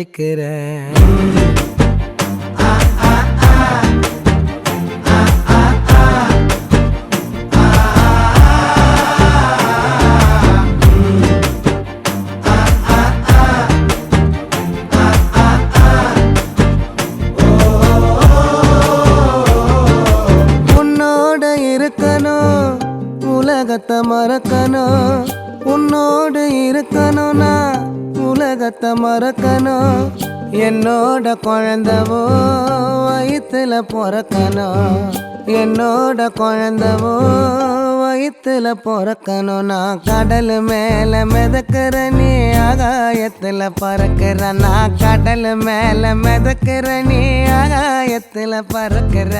பிடிக்கிறேன். உன்னோட இருக்கணும், உலகத்தை மறக்கணும். உன்னோடு இருக்கணும்னா உலகத்தை மறக்கணும். என்னோட குழந்தவோ வயிற்றுல பிறக்கணும். என்னோட குழந்தவோ வயிற்றுல பிறக்கணும். நான் கடல் மேல மிதக்கிற நீ ஆகாயத்துல பறக்கிற. நான் கடல் மேல மிதக்கிற நீ ஆகாயத்துல பறக்கிற.